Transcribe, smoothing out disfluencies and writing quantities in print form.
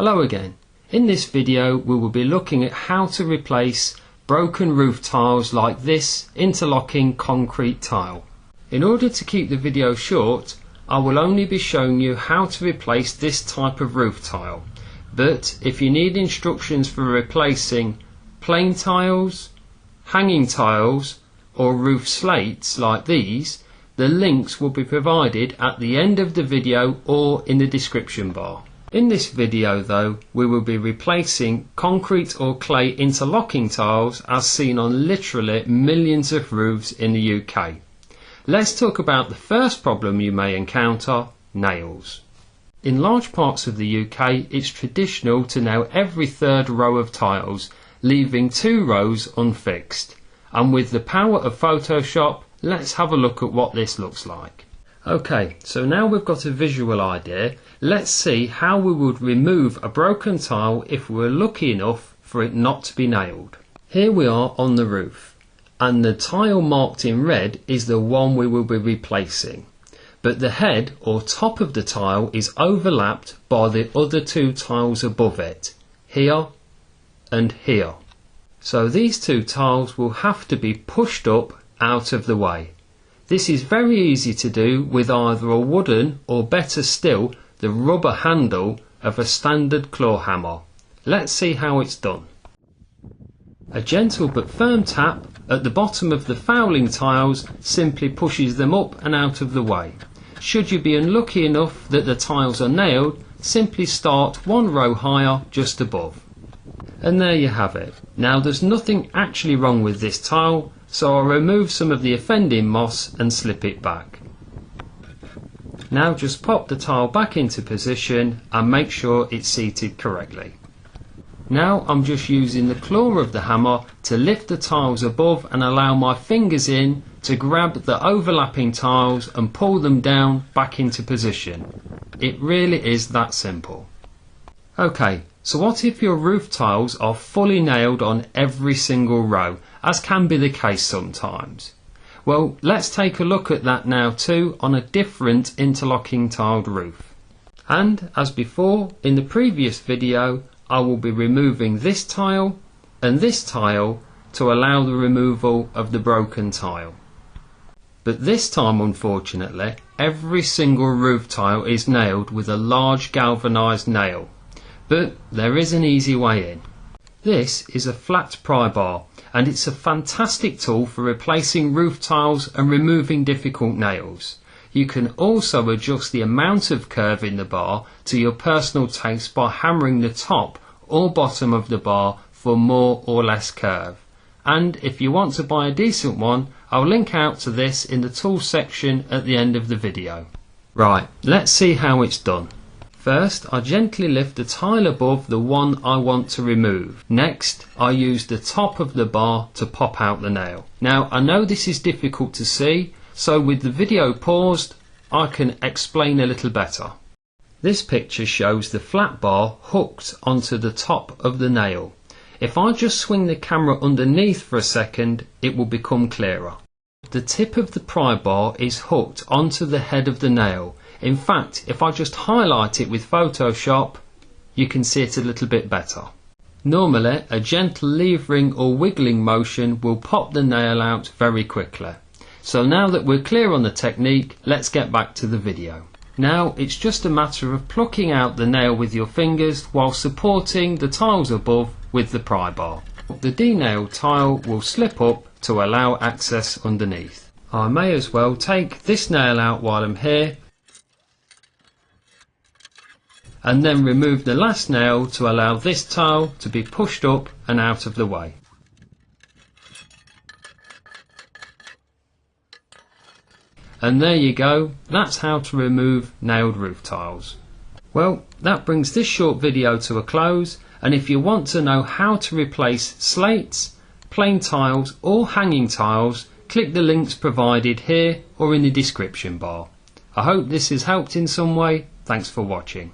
Hello again. In this video we will be looking at how to replace broken roof tiles like this interlocking concrete tile. In order to keep the video short, I will only be showing you how to replace this type of roof tile, but if you need instructions for replacing plain tiles, hanging tiles or roof slates like these, the links will be provided at the end of the video or in the description bar. In this video though, we will be replacing concrete or clay interlocking tiles as seen on literally millions of roofs in the UK. Let's talk about the first problem you may encounter, nails. In large parts of the UK it's traditional to nail every third row of tiles, leaving 2 rows unfixed. And with the power of Photoshop, let's have a look at what this looks like. Okay, so now we've got a visual idea, let's see how we would remove a broken tile if we were lucky enough for it not to be nailed. Here we are on the roof, and the tile marked in red is the one we will be replacing. But the head or top of the tile is overlapped by the other 2 tiles above it, here and here. So these 2 tiles will have to be pushed up out of the way. This is very easy to do with either a wooden or better still the rubber handle of a standard claw hammer. Let's see how it's done. A gentle but firm tap at the bottom of the fouling tiles simply pushes them up and out of the way. Should you be unlucky enough that the tiles are nailed, simply start 1 row higher just above. And there you have it. Now there's nothing actually wrong with this tile, so I'll remove some of the offending moss and slip it back. Now just pop the tile back into position and make sure it's seated correctly. Now I'm just using the claw of the hammer to lift the tiles above and allow my fingers in to grab the overlapping tiles and pull them down back into position. It really is that simple. Okay, so what if your roof tiles are fully nailed on every single row, as can be the case sometimes? Well, let's take a look at that now too on a different interlocking tiled roof. And as before, in the previous video, I will be removing this tile and this tile to allow the removal of the broken tile. But this time, unfortunately, every single roof tile is nailed with a large galvanised nail. But there is an easy way in. This is a flat pry bar, and it's a fantastic tool for replacing roof tiles and removing difficult nails. You can also adjust the amount of curve in the bar to your personal taste by hammering the top or bottom of the bar for more or less curve. And if you want to buy a decent one, I'll link out to this in the tools section at the end of the video. Right, let's see how it's done. First, I gently lift the tile above the one I want to remove. Next, I use the top of the bar to pop out the nail. Now, I know this is difficult to see, so with the video paused, I can explain a little better. This picture shows the flat bar hooked onto the top of the nail. If I just swing the camera underneath for a second, it will become clearer. The tip of the pry bar is hooked onto the head of the nail. In fact, if I just highlight it with Photoshop, you can see it a little bit better. Normally, a gentle levering or wiggling motion will pop the nail out very quickly. So now that we're clear on the technique, let's get back to the video. Now it's just a matter of plucking out the nail with your fingers while supporting the tiles above with the pry bar. The denailed tile will slip up to allow access underneath. I may as well take this nail out while I'm here, and then remove the last nail to allow this tile to be pushed up and out of the way. And there you go, that's how to remove nailed roof tiles. Well, that brings this short video to a close, and if you want to know how to replace slates, plain tiles or hanging tiles, click the links provided here or in the description bar. I hope this has helped in some way. Thanks for watching.